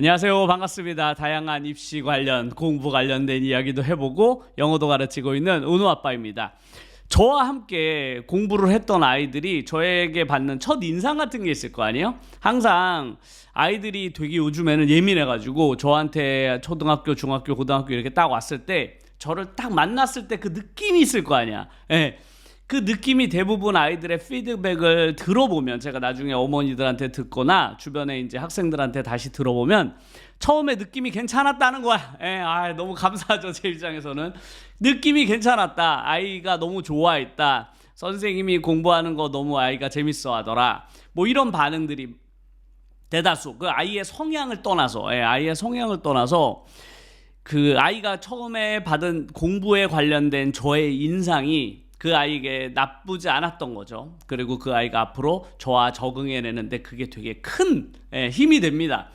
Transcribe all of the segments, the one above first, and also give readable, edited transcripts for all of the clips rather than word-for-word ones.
안녕하세요. 반갑습니다. 다양한 입시 관련, 공부 관련된 이야기도 해보고 영어도 가르치고 있는 은우 아빠입니다. 저와 함께 공부를 했던 아이들이 저에게 받는 첫 인상 같은 게 있을 거 아니에요? 항상 아이들이 되게 요즘에는 예민해가지고 저한테 초등학교, 중학교, 고등학교 이렇게 딱 왔을 때 저를 딱 만났을 때 그 느낌이 있을 거 아니야. 예. 그 느낌이 대부분 아이들의 피드백을 들어보면, 제가 나중에 어머니들한테 듣거나 주변에 이제 학생들한테 다시 들어보면 처음에 느낌이 괜찮았다는 거야. 너무 감사하죠. 제 입장에서는 느낌이 괜찮았다, 아이가 너무 좋아했다, 선생님이 공부하는 거 너무 아이가 재밌어 하더라, 뭐 이런 반응들이 대다수. 그 아이의 성향을 떠나서 그 아이가 처음에 받은 공부에 관련된 저의 인상이 그 아이에게 나쁘지 않았던 거죠. 그리고 그 아이가 앞으로 저와 적응해내는데 그게 되게 큰 힘이 됩니다.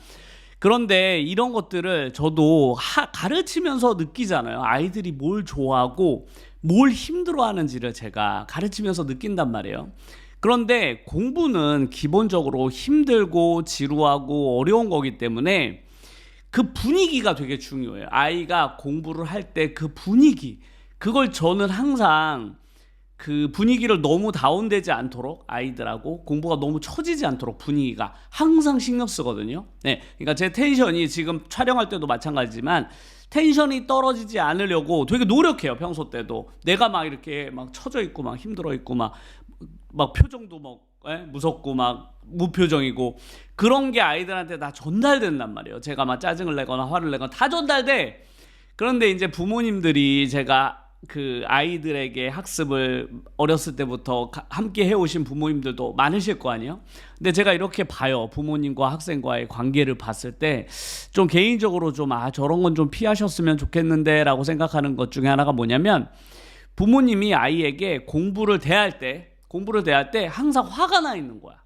그런데 이런 것들을 저도 가르치면서 느끼잖아요. 아이들이 뭘 좋아하고 뭘 힘들어하는지를 제가 가르치면서 느낀단 말이에요. 그런데 공부는 기본적으로 힘들고 지루하고 어려운 거기 때문에 그 분위기가 되게 중요해요. 아이가 공부를 할 때 그 분위기, 그걸 저는 항상 그 분위기를 너무 다운되지 않도록, 아이들하고 공부가 너무 처지지 않도록 분위기가 항상 신경 쓰거든요. 그러니까 제 텐션이 지금 촬영할 때도 마찬가지지만 텐션이 떨어지지 않으려고 되게 노력해요. 평소 때도 내가 막 이렇게 막 처져 있고 막 힘들어 있고 막 표정도 막 무섭고 막 무표정이고 그런 게 아이들한테 다 전달된단 말이에요. 제가 막 짜증을 내거나 화를 내거나 다 전달돼. 그런데 이제 부모님들이, 제가 그 아이들에게 학습을 어렸을 때부터 함께 해오신 부모님들도 많으실 거 아니에요. 근데 제가 이렇게 봐요. 부모님과 학생과의 관계를 봤을 때 좀 개인적으로 좀 저런 건 좀 피하셨으면 좋겠는데 라고 생각하는 것 중에 하나가 뭐냐면, 부모님이 아이에게 공부를 대할 때 항상 화가 나 있는 거야.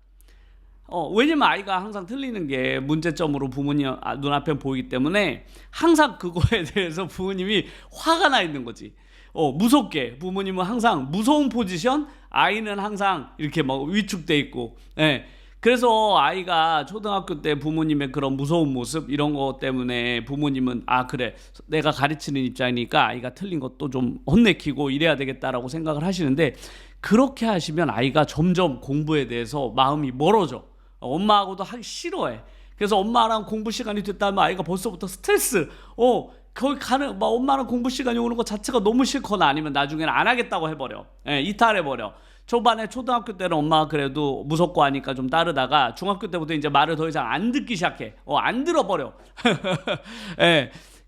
왜냐면 아이가 항상 틀리는 게 문제점으로 부모님 눈앞에 보이기 때문에 항상 그거에 대해서 부모님이 화가 나 있는 거지. 무섭게 부모님은 항상 무서운 포지션, 아이는 항상 이렇게 막 위축돼 있고. 그래서 아이가 초등학교 때 부모님의 그런 무서운 모습, 이런 거 때문에 부모님은 그래, 내가 가르치는 입장이니까 아이가 틀린 것도 좀 혼내키고 이래야 되겠다라고 생각을 하시는데, 그렇게 하시면 아이가 점점 공부에 대해서 마음이 멀어져. 엄마하고도 하기 싫어해. 그래서 엄마랑 공부 시간이 됐다면 아이가 벌써부터 스트레스, 거기 가는, 엄마랑 공부 시간이 오는 것 자체가 너무 싫거나 아니면 나중에는 안 하겠다고 해버려. 이탈해버려. 초반에 초등학교 때는 엄마가 그래도 무섭고 하니까 좀 따르다가 중학교 때부터 이제 말을 더 이상 안 듣기 시작해. 안 들어버려.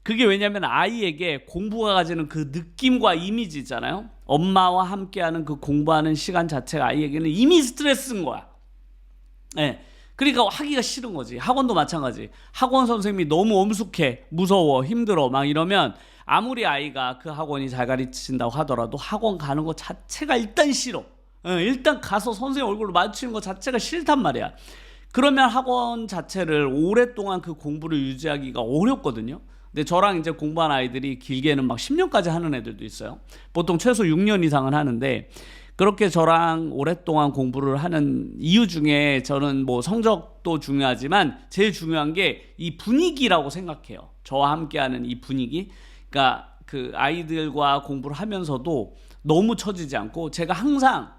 그게 왜냐면 아이에게 공부가 가지는 그 느낌과 이미지 있잖아요. 엄마와 함께하는 그 공부하는 시간 자체가 아이에게는 이미 스트레스인 거야. 그러니까 하기가 싫은 거지. 학원도 마찬가지. 학원 선생님이 너무 엄숙해, 무서워, 힘들어 막 이러면 아무리 아이가 그 학원이 잘 가르친다고 하더라도 학원 가는 것 자체가 일단 싫어. 일단 가서 선생님 얼굴로 마주치는 것 자체가 싫단 말이야. 그러면 학원 자체를 오랫동안 그 공부를 유지하기가 어렵거든요. 근데 저랑 이제 공부한 아이들이 길게는 막 10년까지 하는 애들도 있어요. 보통 최소 6년 이상은 하는데, 그렇게 저랑 오랫동안 공부를 하는 이유 중에 저는 뭐 성적도 중요하지만 제일 중요한 게 이 분위기라고 생각해요. 저와 함께하는 이 분위기. 그러니까 그 아이들과 공부를 하면서도 너무 처지지 않고, 제가 항상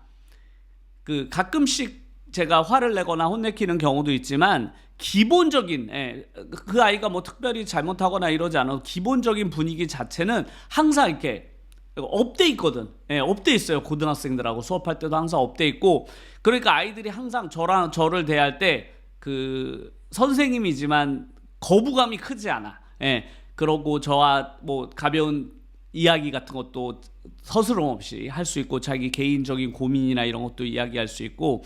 그 가끔씩 제가 화를 내거나 혼내키는 경우도 있지만 기본적인, 그 아이가 뭐 특별히 잘못하거나 이러지 않아도 기본적인 분위기 자체는 항상 이렇게 업돼 있거든. 업돼 있어요. 고등학생들하고 수업할 때도 항상 업돼 있고. 그러니까 아이들이 항상 저를 대할 때 그 선생님이지만 거부감이 크지 않아. 그러고 저와 뭐 가벼운 이야기 같은 것도 서스럼 없이 할 수 있고, 자기 개인적인 고민이나 이런 것도 이야기할 수 있고,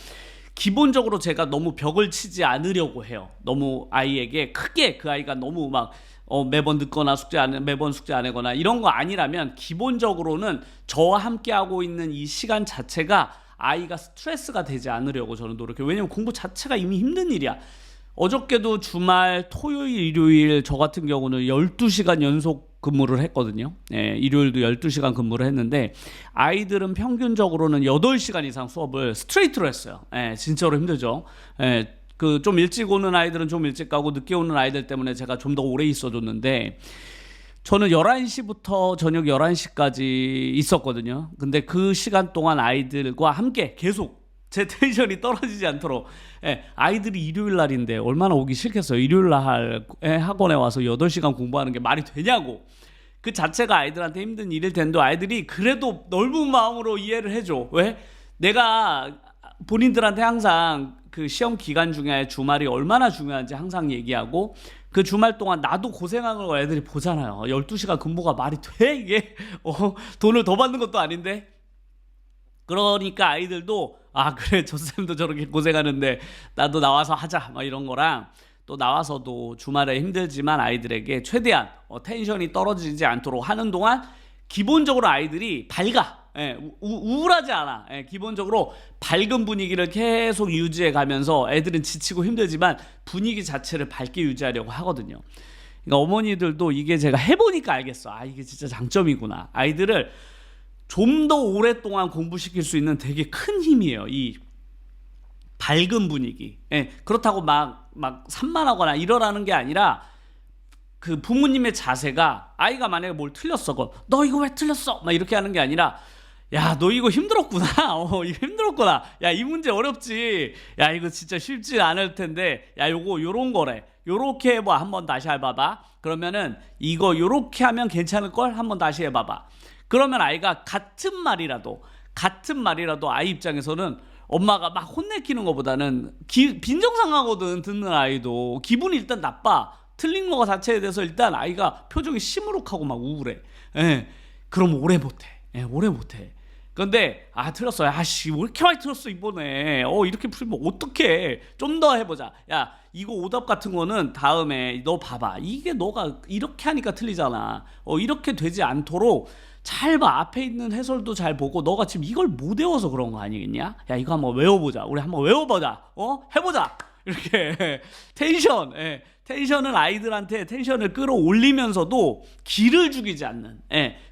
기본적으로 제가 너무 벽을 치지 않으려고 해요. 너무 아이에게 크게, 그 아이가 너무 막 매번 늦거나 매번 숙제 안 하거나 이런 거 아니라면, 기본적으로는 저와 함께 하고 있는 이 시간 자체가 아이가 스트레스가 되지 않으려고 저는 노력해요. 왜냐면 공부 자체가 이미 힘든 일이야. 어저께도 주말 토요일 일요일 저 같은 경우는 12시간 연속 근무를 했거든요. 일요일도 12시간 근무를 했는데, 아이들은 평균적으로는 8시간 이상 수업을 스트레이트로 했어요. 진짜로 힘들죠. 그 좀 일찍 오는 아이들은 좀 일찍 가고 늦게 오는 아이들 때문에 제가 좀 더 오래 있어줬는데 저는 11시부터 저녁 11시까지 있었거든요. 근데 그 시간 동안 아이들과 함께 계속 제 텐션이 떨어지지 않도록, 예, 아이들이 일요일 날인데 얼마나 오기 싫겠어요. 일요일 날 학원에 와서 8시간 공부하는 게 말이 되냐고. 그 자체가 아이들한테 힘든 일일 텐데 아이들이 그래도 넓은 마음으로 이해를 해줘. 왜? 내가 본인들한테 항상 그 시험 기간 중에 주말이 얼마나 중요한지 항상 얘기하고, 그 주말 동안 나도 고생한 걸 애들이 보잖아요. 12시간 근무가 말이 돼 이게? 돈을 더 받는 것도 아닌데. 그러니까 아이들도 아 그래 저 쌤도 저렇게 고생하는데 나도 나와서 하자 막 이런 거랑, 또 나와서도 주말에 힘들지만 아이들에게 최대한 텐션이 떨어지지 않도록 하는 동안 기본적으로 아이들이 밝아. 예, 우울하지 않아. 예, 기본적으로 밝은 분위기를 계속 유지해 가면서 애들은 지치고 힘들지만 분위기 자체를 밝게 유지하려고 하거든요. 그러니까 어머니들도 이게 제가 해보니까 알겠어. 아 이게 진짜 장점이구나. 아이들을 좀 더 오랫동안 공부시킬 수 있는 되게 큰 힘이에요. 이 밝은 분위기. 예, 그렇다고 막 산만하거나 이러라는 게 아니라 그 부모님의 자세가 아이가 만약에 뭘 틀렸어, 너 이거 왜 틀렸어? 막 이렇게 하는 게 아니라 야, 너 이거 힘들었구나. 이거 힘들었구나. 야, 이 문제 어렵지. 야, 이거 진짜 쉽지 않을 텐데. 야, 요런 거래. 요렇게 해봐. 한번 다시 해봐봐. 그러면은 이거 요렇게 하면 괜찮을 걸? 한번 다시 해봐봐. 그러면 아이가 같은 말이라도 아이 입장에서는 엄마가 막 혼내키는 것보다는 빈정상하거든. 듣는 아이도 기분이 일단 나빠. 틀린 거 자체에 대해서 일단 아이가 표정이 시무룩하고 막 우울해. 예, 그럼 오래 못해. 예, 오래 못해. 그런데 틀렸어. 야씨 왜 이렇게 많이 틀렸어 이번에. 이렇게 풀면 어떡해. 좀 더 해보자. 야 이거 오답 같은 거는 다음에 너 봐봐. 이게 너가 이렇게 하니까 틀리잖아. 이렇게 되지 않도록 잘 봐. 앞에 있는 해설도 잘 보고 너가 지금 이걸 못 외워서 그런 거 아니겠냐? 야 이거 한번 외워보자. 우리 한번 외워보자. 해보자. 이렇게 텐션은 아이들한테 텐션을 끌어올리면서도 기를 죽이지 않는,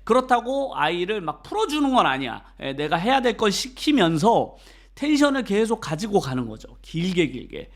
그렇다고 아이를 막 풀어주는 건 아니야. 내가 해야 될 건 시키면서 텐션을 계속 가지고 가는 거죠. 길게.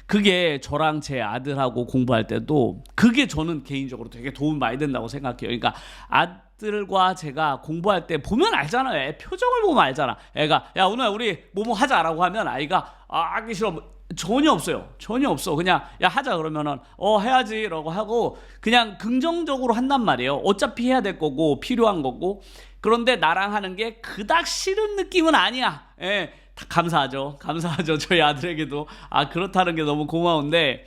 그게 저랑 제 아들하고 공부할 때도 그게 저는 개인적으로 되게 도움 많이 된다고 생각해요. 그러니까 아들과 제가 공부할 때 보면 알잖아요. 애 표정을 보면 알잖아. 애가 야 오늘 우리 뭐뭐 하자라고 하면 아이가 하기 싫어. 전혀 없어요. 전혀 없어. 그냥 야 하자 그러면은 해야지 라고 하고 그냥 긍정적으로 한단 말이에요. 어차피 해야 될 거고 필요한 거고. 그런데 나랑 하는 게 그닥 싫은 느낌은 아니야. 다 감사하죠. 저희 아들에게도 그렇다는 게 너무 고마운데,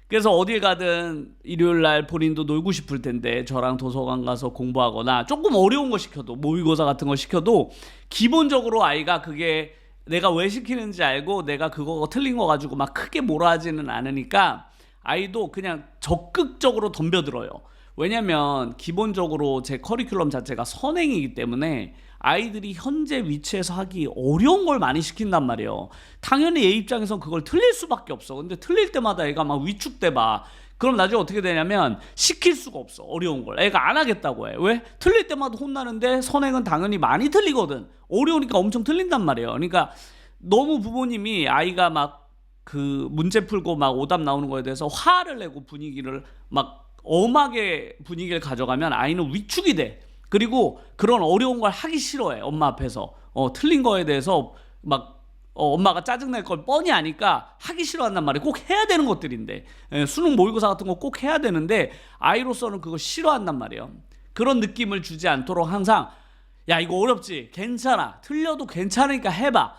그래서 어딜 가든 일요일 날 본인도 놀고 싶을 텐데 저랑 도서관 가서 공부하거나 조금 어려운 거 시켜도, 모의고사 같은 거 시켜도 기본적으로 아이가 그게 내가 왜 시키는지 알고 내가 그거 틀린 거 가지고 막 크게 뭐라 하지는 않으니까 아이도 그냥 적극적으로 덤벼들어요. 왜냐면 기본적으로 제 커리큘럼 자체가 선행이기 때문에 아이들이 현재 위치에서 하기 어려운 걸 많이 시킨단 말이에요. 당연히 얘 입장에선 그걸 틀릴 수밖에 없어. 근데 틀릴 때마다 애가 막 위축돼 봐. 그럼 나중에 어떻게 되냐면 시킬 수가 없어. 어려운 걸 애가 안 하겠다고 해. 왜? 틀릴 때마다 혼나는데 선행은 당연히 많이 틀리거든. 어려우니까 엄청 틀린단 말이에요. 그러니까 너무 부모님이 아이가 막 그 문제 풀고 막 오답 나오는 거에 대해서 화를 내고 분위기를 막 엄하게 분위기를 가져가면 아이는 위축이 돼. 그리고 그런 어려운 걸 하기 싫어해. 엄마 앞에서 틀린 거에 대해서 막 엄마가 짜증낼 걸 뻔히 아니까 하기 싫어한단 말이에요. 꼭 해야 되는 것들인데, 수능 모의고사 같은 거 꼭 해야 되는데 아이로서는 그거 싫어한단 말이에요. 그런 느낌을 주지 않도록 항상 야 이거 어렵지? 괜찮아. 틀려도 괜찮으니까 해봐.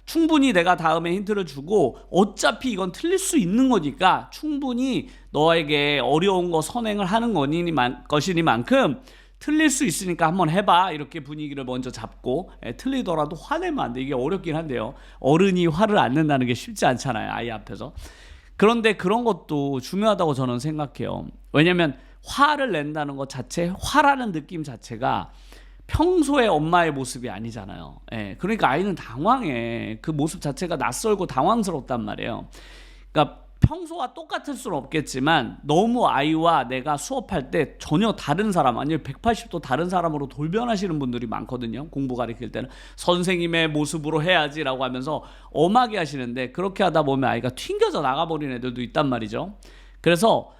충분히 내가 다음에 힌트를 주고 어차피 이건 틀릴 수 있는 거니까 충분히 너에게 어려운 거 선행을 하는 것이니만큼 틀릴 수 있으니까 한번 해봐. 이렇게 분위기를 먼저 잡고, 틀리더라도 화내면 안 돼. 이게 어렵긴 한데요. 어른이 화를 안 낸다는 게 쉽지 않잖아요. 아이 앞에서. 그런데 그런 것도 중요하다고 저는 생각해요. 왜냐면 화를 낸다는 것 자체, 화라는 느낌 자체가 평소에 엄마의 모습이 아니잖아요. 그러니까 아이는 당황해. 그 모습 자체가 낯설고 당황스럽단 말이에요. 그러니까 평소와 똑같을 수는 없겠지만 너무 아이와 내가 수업할 때 전혀 다른 사람, 아니면 180도 다른 사람으로 돌변하시는 분들이 많거든요. 공부 가르칠 때는 선생님의 모습으로 해야지라고 하면서 엄하게 하시는데, 그렇게 하다 보면 아이가 튕겨져 나가버리는 애들도 있단 말이죠. 그래서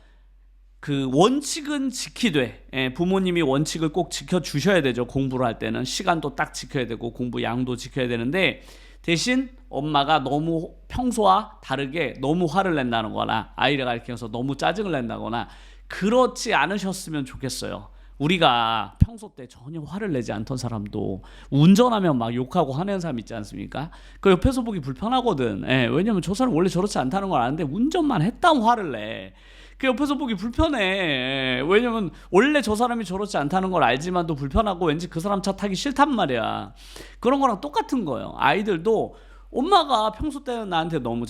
그 원칙은 지키되, 부모님이 원칙을 꼭 지켜주셔야 되죠. 공부를 할 때는 시간도 딱 지켜야 되고 공부 양도 지켜야 되는데, 대신 엄마가 너무 평소와 다르게 너무 화를 낸다는 거나 아이를 가르치면서 너무 짜증을 낸다거나 그렇지 않으셨으면 좋겠어요. 우리가 평소 때 전혀 화를 내지 않던 사람도 운전하면 막 욕하고 화내는 사람 있지 않습니까? 그 옆에서 보기 불편하거든. 왜냐면 저 사람 원래 저렇지 않다는 걸 아는데 운전만 했다면 화를 내. 그 옆에서 보기 불편해. 왜냐면 원래 저 사람이 저렇지 않다는 걸 알지만도 불편하고 왠지 그 사람 차 타기 싫단 말이야. 그런 거랑 똑같은 거예요. 아이들도 엄마가 평소 때는 나한테 너무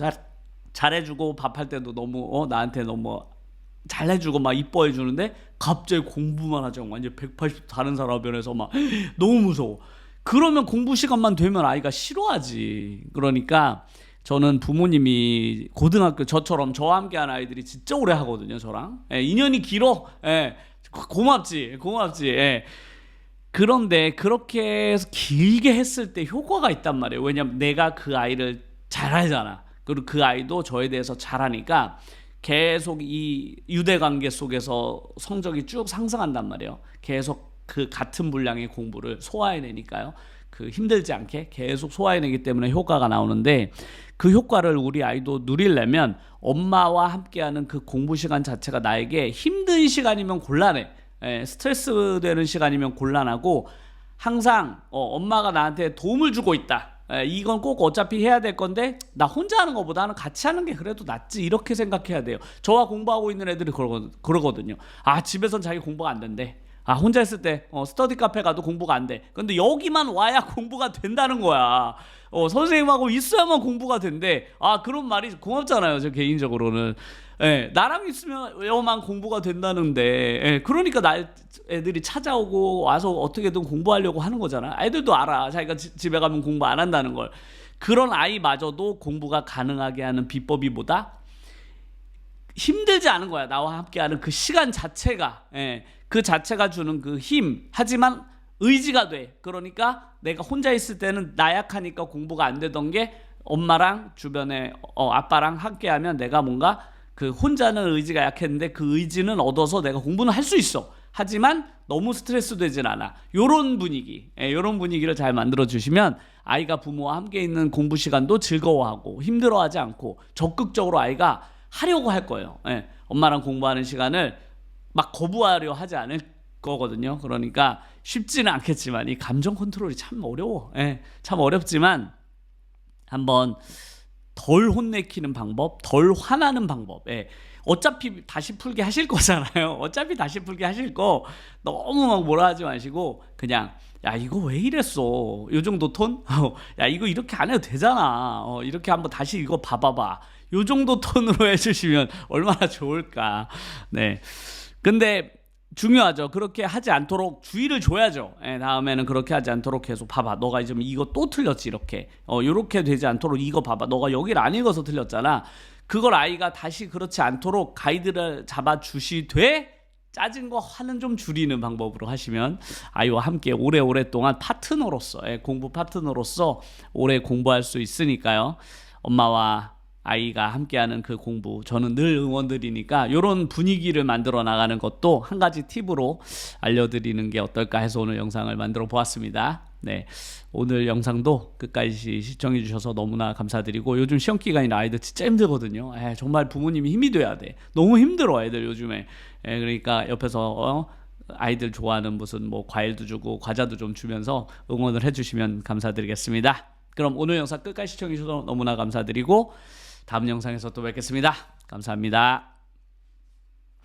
잘해주고 밥할 때도 너무 나한테 너무 잘해주고 막 이뻐해 주는데 갑자기 공부만 하자고 완전 180도 다른 사람 변해서 막 너무 무서워. 그러면 공부 시간만 되면 아이가 싫어하지. 그러니까 저는 부모님이 고등학교 저처럼 저와 함께하는 아이들이 진짜 오래 하거든요. 저랑 인연이 길어. 고맙지. 그런데 그렇게 해서 길게 했을 때 효과가 있단 말이에요. 왜냐면 내가 그 아이를 잘 알잖아. 그리고 그 아이도 저에 대해서 잘 하니까 계속 이 유대관계 속에서 성적이 쭉 상승한단 말이에요. 계속 그 같은 분량의 공부를 소화해내니까요. 그 힘들지 않게 계속 소화해내기 때문에 효과가 나오는데, 그 효과를 우리 아이도 누리려면 엄마와 함께하는 그 공부 시간 자체가 나에게 힘든 시간이면 곤란해. 스트레스 되는 시간이면 곤란하고, 항상 엄마가 나한테 도움을 주고 있다. 이건 꼭 어차피 해야 될 건데 나 혼자 하는 것보다는 같이 하는 게 그래도 낫지, 이렇게 생각해야 돼요. 저와 공부하고 있는 애들이 그러거든요. 집에선 자기 공부가 안 된대. 혼자 있을 때 스터디 카페 가도 공부가 안 돼. 근데 여기만 와야 공부가 된다는 거야. 선생님하고 있어야만 공부가 된대. 그런 말이 고맙잖아요. 저 개인적으로는. 나랑 있으면만 공부가 된다는데, 그러니까 애들이 찾아오고 와서 어떻게든 공부하려고 하는 거잖아. 애들도 알아. 자기가 집에 가면 공부 안 한다는 걸. 그런 아이마저도 공부가 가능하게 하는 비법이 뭐다? 힘들지 않은 거야. 나와 함께하는 그 시간 자체가. 그 자체가 주는 그 힘. 하지만 의지가 돼. 그러니까 내가 혼자 있을 때는 나약하니까 공부가 안 되던 게 엄마랑 주변에 아빠랑 함께하면 내가 뭔가 그 혼자는 의지가 약했는데 그 의지는 얻어서 내가 공부는 할 수 있어. 하지만 너무 스트레스 되진 않아. 요런 분위기, 요런 분위기를 잘 만들어 주시면 아이가 부모와 함께 있는 공부 시간도 즐거워하고 힘들어하지 않고 적극적으로 아이가 하려고 할 거예요. 엄마랑 공부하는 시간을 막 거부하려 하지 않을 거거든요. 그러니까 쉽지는 않겠지만 이 감정 컨트롤이 참 어려워. 참 어렵지만 한번 덜 혼내키는 방법, 덜 화나는 방법. 어차피 다시 풀게 하실 거잖아요. 어차피 다시 풀게 하실 거 너무 막 뭐라 하지 마시고 그냥 야 이거 왜 이랬어? 요 정도 톤? 야 이거 이렇게 안 해도 되잖아. 이렇게 한번 다시 이거 봐봐봐. 요 정도 톤으로 해주시면 얼마나 좋을까. 네. 근데 중요하죠. 그렇게 하지 않도록 주의를 줘야죠. 다음에는 그렇게 하지 않도록 계속 봐봐. 너가 이제 이거 또 틀렸지 이렇게. 이렇게 되지 않도록 이거 봐봐. 너가 여기를 안 읽어서 틀렸잖아. 그걸 아이가 다시 그렇지 않도록 가이드를 잡아주시되 짜증 거 화는 좀 줄이는 방법으로 하시면 아이와 함께 오래오랫동안 파트너로서, 공부 파트너로서 오래 공부할 수 있으니까요. 엄마와 아이가 함께하는 그 공부 저는 늘 응원드리니까 이런 분위기를 만들어 나가는 것도 한 가지 팁으로 알려드리는 게 어떨까 해서 오늘 영상을 만들어 보았습니다. 네, 오늘 영상도 끝까지 시청해 주셔서 너무나 감사드리고, 요즘 시험 기간이라 아이들 진짜 힘들거든요. 정말 부모님이 힘이 돼야 돼. 너무 힘들어 애들 요즘에. 그러니까 옆에서 아이들 좋아하는 무슨 뭐 과일도 주고 과자도 좀 주면서 응원을 해주시면 감사드리겠습니다. 그럼 오늘 영상 끝까지 시청해 주셔서 너무나 감사드리고 다음 영상에서 또 뵙겠습니다. 감사합니다.